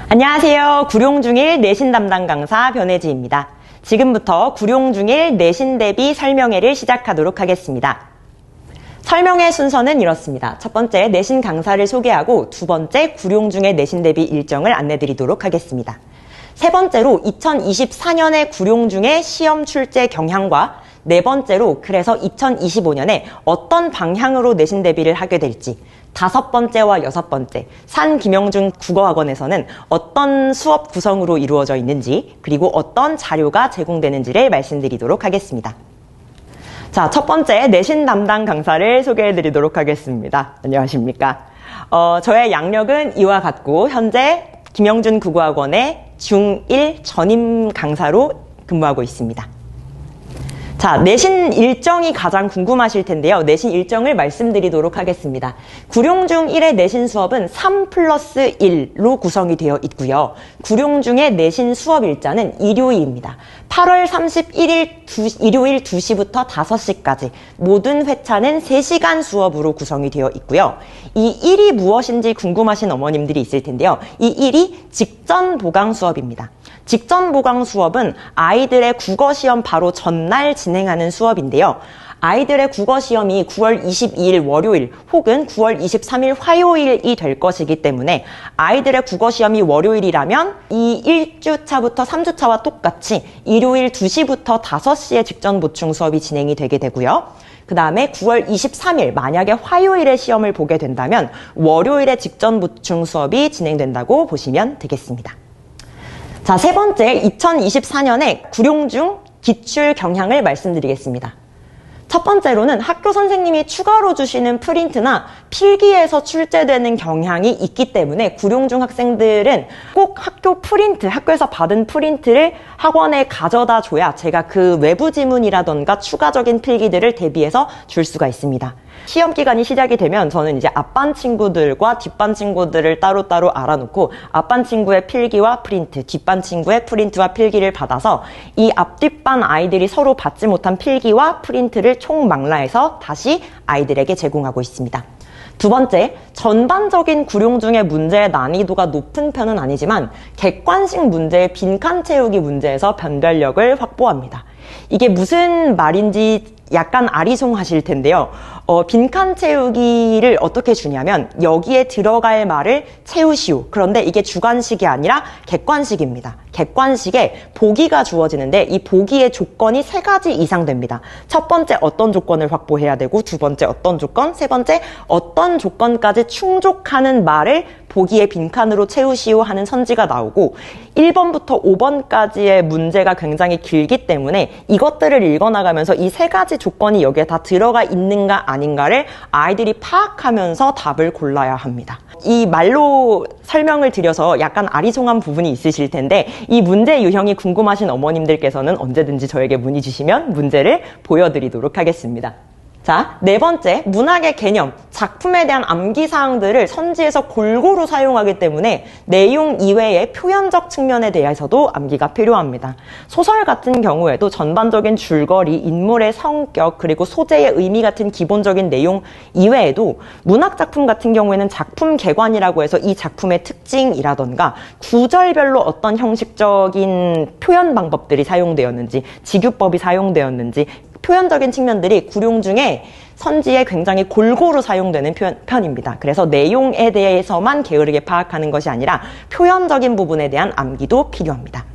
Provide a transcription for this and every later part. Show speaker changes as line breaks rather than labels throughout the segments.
안녕하세요. 구룡중1 내신 담당 강사 변혜지입니다. 지금부터 구룡중1 내신 대비 설명회를 시작하도록 하겠습니다. 설명회 순서는 이렇습니다. 첫 번째, 내신 강사를 소개하고 두 번째, 구룡중의 내신 대비 일정을 안내드리도록 하겠습니다. 세 번째로 2024년에 구룡중의 시험 출제 경향과 네 번째로 그래서 2025년에 어떤 방향으로 내신 대비를 하게 될지, 다섯 번째와 여섯 번째, 산 김영준 국어학원에서는 어떤 수업 구성으로 이루어져 있는지, 그리고 어떤 자료가 제공되는지를 말씀드리도록 하겠습니다. 자, 첫 번째 내신 담당 강사를 소개해드리도록 하겠습니다. 안녕하십니까? 저의 양력은 이와 같고 현재 김영준 국어학원의 중1 전임 강사로 근무하고 있습니다. 자, 내신 일정이 가장 궁금하실 텐데요. 내신 일정을 말씀드리도록 하겠습니다. 구룡중1의 내신 수업은 3+1로 구성이 되어 있고요. 구룡중의 내신 수업 일자는 일요일입니다. 8월 31일 일요일 2시부터 5시까지 모든 회차는 3시간 수업으로 구성이 되어 있고요. 이 일이 무엇인지 궁금하신 어머님들이 있을 텐데요. 이 일이 직전 보강 수업입니다. 직전 보강 수업은 아이들의 국어시험 바로 전날 진행하는 수업인데요. 아이들의 국어시험이 9월 22일 월요일 혹은 9월 23일 화요일이 될 것이기 때문에 아이들의 국어시험이 월요일이라면 이 1주차부터 3주차와 똑같이 일요일 2시부터 5시에 직전 보충 수업이 진행이 되게 되고요. 그 다음에 9월 23일 만약에 화요일에 시험을 보게 된다면 월요일에 직전 보충 수업이 진행된다고 보시면 되겠습니다. 자, 세 번째, 2024년에 구룡중 기출 경향을 말씀드리겠습니다. 첫 번째로는 학교 선생님이 추가로 주시는 프린트나 필기에서 출제되는 경향이 있기 때문에 구룡중 학생들은 꼭 학교 프린트, 학교에서 받은 프린트를 학원에 가져다 줘야 제가 그 외부 지문이라던가 추가적인 필기들을 대비해서 줄 수가 있습니다. 시험 기간이 시작이 되면 저는 이제 앞반 친구들과 뒷반 친구들을 따로따로 알아놓고 앞반 친구의 필기와 프린트, 뒷반 친구의 프린트와 필기를 받아서 이 앞, 뒷반 아이들이 서로 받지 못한 필기와 프린트를 총망라해서 다시 아이들에게 제공하고 있습니다. 두 번째, 전반적인 구룡중의 문제의 난이도가 높은 편은 아니지만 객관식 문제의 빈칸 채우기 문제에서 변별력을 확보합니다. 이게 무슨 말인지 약간 아리송하실 텐데요. 빈칸 채우기를 어떻게 주냐면 여기에 들어갈 말을 채우시오. 그런데 이게 주관식이 아니라 객관식입니다. 객관식에 보기가 주어지는데 이 보기의 조건이 3가지 이상 됩니다. 첫 번째 어떤 조건을 확보해야 되고 두 번째 어떤 조건, 세 번째 어떤 조건까지 충족하는 말을 보기의 빈칸으로 채우시오 하는 선지가 나오고 1번부터 5번까지의 문제가 굉장히 길기 때문에 이것들을 읽어나가면서 이 3가지 조건이 여기에 다 들어가 있는가 아닌가를 아이들이 파악하면서 답을 골라야 합니다. 이 말로 설명을 드려서 약간 아리송한 부분이 있으실 텐데 이 문제 유형이 궁금하신 어머님들께서는 언제든지 저에게 문의 주시면 문제를 보여드리도록 하겠습니다. 자, 네 번째, 문학의 개념, 작품에 대한 암기사항들을 선지에서 골고루 사용하기 때문에 내용 이외의 표현적 측면에 대해서도 암기가 필요합니다. 소설 같은 경우에도 전반적인 줄거리, 인물의 성격, 그리고 소재의 의미 같은 기본적인 내용 이외에도 문학작품 같은 경우에는 작품 개관이라고 해서 이 작품의 특징이라던가 구절별로 어떤 형식적인 표현 방법들이 사용되었는지, 직유법이 사용되었는지 표현적인 측면들이 구룡중의 선지에 굉장히 골고루 사용되는 편입니다. 그래서 내용에 대해서만 게으르게 파악하는 것이 아니라 표현적인 부분에 대한 암기도 필요합니다.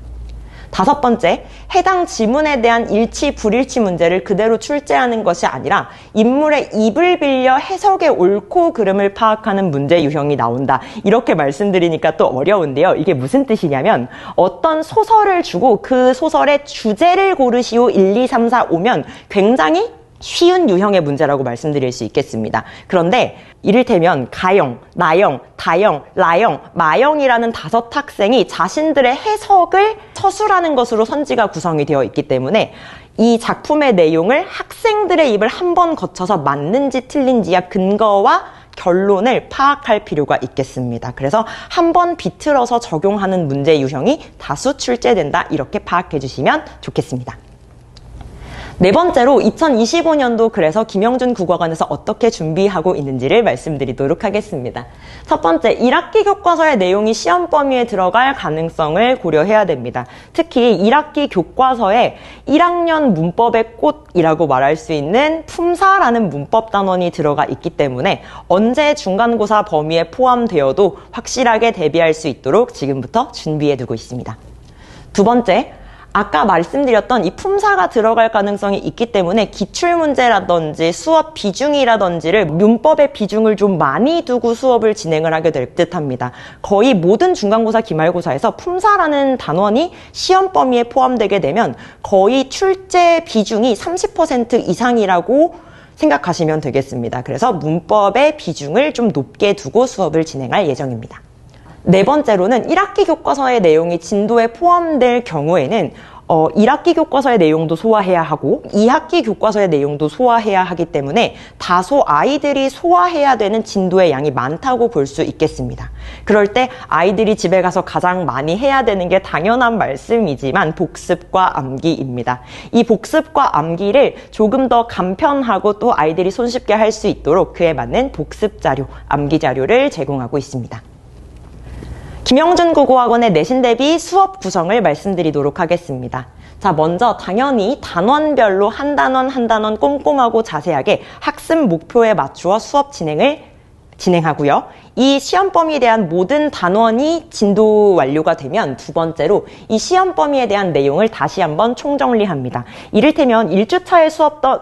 다섯 번째, 해당 지문에 대한 일치, 불일치 문제를 그대로 출제하는 것이 아니라 인물의 입을 빌려 해석의 옳고 그름을 파악하는 문제 유형이 나온다. 이렇게 말씀드리니까 또 어려운데요. 이게 무슨 뜻이냐면 어떤 소설을 주고 그 소설의 주제를 고르시오 1, 2, 3, 4, 5면 굉장히 쉬운 유형의 문제라고 말씀드릴 수 있겠습니다. 그런데 이를테면 가영, 나영, 다영, 라영, 마영이라는 5학생이 자신들의 해석을 서술하는 것으로 선지가 구성이 되어 있기 때문에 이 작품의 내용을 학생들의 입을 한번 거쳐서 맞는지 틀린지야 근거와 결론을 파악할 필요가 있겠습니다. 그래서 한번 비틀어서 적용하는 문제 유형이 다수 출제된다. 이렇게 파악해 주시면 좋겠습니다. 네 번째로 2025년도 그래서 김영준 국어관에서 어떻게 준비하고 있는지를 말씀드리도록 하겠습니다. 첫 번째, 1학기 교과서의 내용이 시험 범위에 들어갈 가능성을 고려해야 됩니다. 특히 1학기 교과서에 1학년 문법의 꽃이라고 말할 수 있는 품사라는 문법 단원이 들어가 있기 때문에 언제 중간고사 범위에 포함되어도 확실하게 대비할 수 있도록 지금부터 준비해두고 있습니다. 두 번째, 아까 말씀드렸던 이 품사가 들어갈 가능성이 있기 때문에 기출문제라든지 수업 비중이라든지를 문법의 비중을 좀 많이 두고 수업을 진행을 하게 될 듯합니다. 거의 모든 중간고사, 기말고사에서 품사라는 단원이 시험 범위에 포함되게 되면 거의 출제 비중이 30% 이상이라고 생각하시면 되겠습니다. 그래서 문법의 비중을 좀 높게 두고 수업을 진행할 예정입니다. 네 번째로는 1학기 교과서의 내용이 진도에 포함될 경우에는 1학기 교과서의 내용도 소화해야 하고 2학기 교과서의 내용도 소화해야 하기 때문에 다소 아이들이 소화해야 되는 진도의 양이 많다고 볼 수 있겠습니다. 그럴 때 아이들이 집에 가서 가장 많이 해야 되는 게 당연한 말씀이지만 복습과 암기입니다. 이 복습과 암기를 조금 더 간편하고 또 아이들이 손쉽게 할 수 있도록 그에 맞는 복습 자료, 암기 자료를 제공하고 있습니다. 김영준 국어학원의 내신 대비 수업 구성을 말씀드리도록 하겠습니다. 자, 먼저 당연히 단원별로 한 단원 한 단원 꼼꼼하고 자세하게 학습 목표에 맞추어 수업 진행하고요. 이 시험 범위에 대한 모든 단원이 진도 완료가 되면 두 번째로 이 시험 범위에 대한 내용을 다시 한번 총정리합니다. 이를테면 1주차에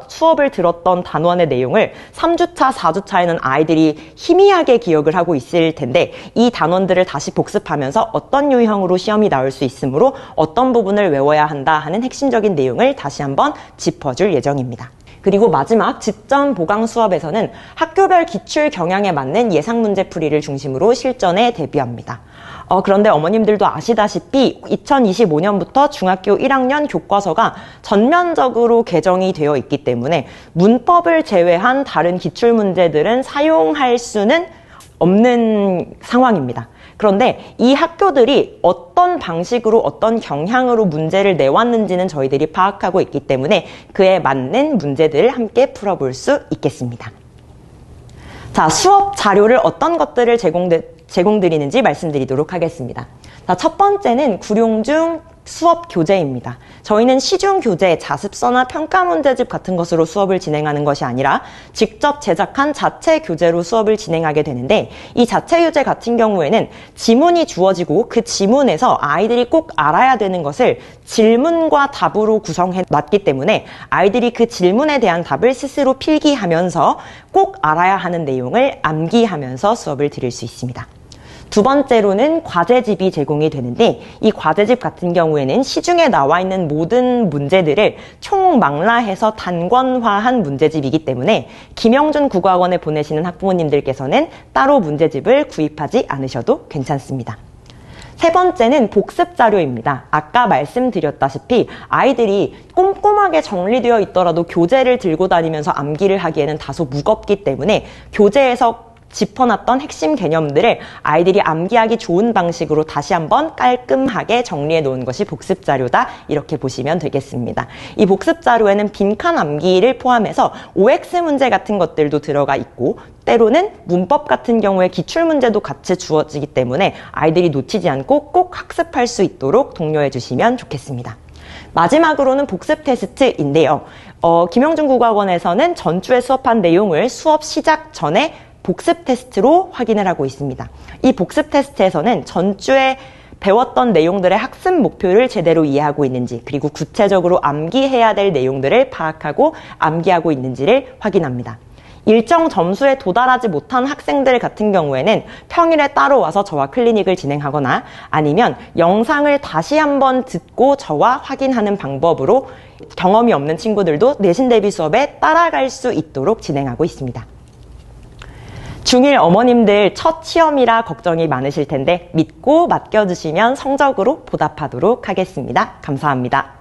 수업을 들었던 단원의 내용을 3주차, 4주차에는 아이들이 희미하게 기억을 하고 있을 텐데 이 단원들을 다시 복습하면서 어떤 유형으로 시험이 나올 수 있으므로 어떤 부분을 외워야 한다 하는 핵심적인 내용을 다시 한번 짚어줄 예정입니다. 그리고 마지막 집전 보강 수업에서는 학교별 기출 경향에 맞는 예상 문제 풀이를 중심으로 실전에 대비합니다. 그런데 어머님들도 아시다시피 2025년부터 중학교 1학년 교과서가 전면적으로 개정이 되어 있기 때문에 문법을 제외한 다른 기출 문제들은 사용할 수는 없는 상황입니다. 그런데 이 학교들이 어떤 방식으로 어떤 경향으로 문제를 내왔는지는 저희들이 파악하고 있기 때문에 그에 맞는 문제들을 함께 풀어볼 수 있겠습니다. 자, 수업 자료를 어떤 것들을 제공드리는지 말씀드리도록 하겠습니다. 자, 첫 번째는 구룡중 수업 교재입니다. 저희는 시중 교재, 자습서나 평가 문제집 같은 것으로 수업을 진행하는 것이 아니라 직접 제작한 자체 교재로 수업을 진행하게 되는데 이 자체 교재 같은 경우에는 지문이 주어지고 그 지문에서 아이들이 꼭 알아야 되는 것을 질문과 답으로 구성해 놨기 때문에 아이들이 그 질문에 대한 답을 스스로 필기하면서 꼭 알아야 하는 내용을 암기하면서 수업을 들을 수 있습니다. 두 번째로는 과제집이 제공이 되는데 이 과제집 같은 경우에는 시중에 나와 있는 모든 문제들을 총망라해서 단권화한 문제집이기 때문에 김영준 국어학원에 보내시는 학부모님들께서는 따로 문제집을 구입하지 않으셔도 괜찮습니다. 세 번째는 복습 자료입니다. 아까 말씀드렸다시피 아이들이 꼼꼼하게 정리되어 있더라도 교재를 들고 다니면서 암기를 하기에는 다소 무겁기 때문에 교재에서 짚어놨던 핵심 개념들을 아이들이 암기하기 좋은 방식으로 다시 한번 깔끔하게 정리해 놓은 것이 복습 자료다 이렇게 보시면 되겠습니다. 이 복습 자료에는 빈칸 암기를 포함해서 OX 문제 같은 것들도 들어가 있고 때로는 문법 같은 경우에 기출문제도 같이 주어지기 때문에 아이들이 놓치지 않고 꼭 학습할 수 있도록 독려해 주시면 좋겠습니다. 마지막으로는 복습 테스트인데요. 김영준 국어학원에서는 전주에 수업한 내용을 수업 시작 전에 복습 테스트로 확인을 하고 있습니다. 이 복습 테스트에서는 전주에 배웠던 내용들의 학습 목표를 제대로 이해하고 있는지 그리고 구체적으로 암기해야 될 내용들을 파악하고 암기하고 있는지를 확인합니다. 일정 점수에 도달하지 못한 학생들 같은 경우에는 평일에 따로 와서 저와 클리닉을 진행하거나 아니면 영상을 다시 한번 듣고 저와 확인하는 방법으로 경험이 없는 친구들도 내신 대비 수업에 따라갈 수 있도록 진행하고 있습니다. 중1 어머님들 첫 시험이라 걱정이 많으실 텐데 믿고 맡겨주시면 성적으로 보답하도록 하겠습니다. 감사합니다.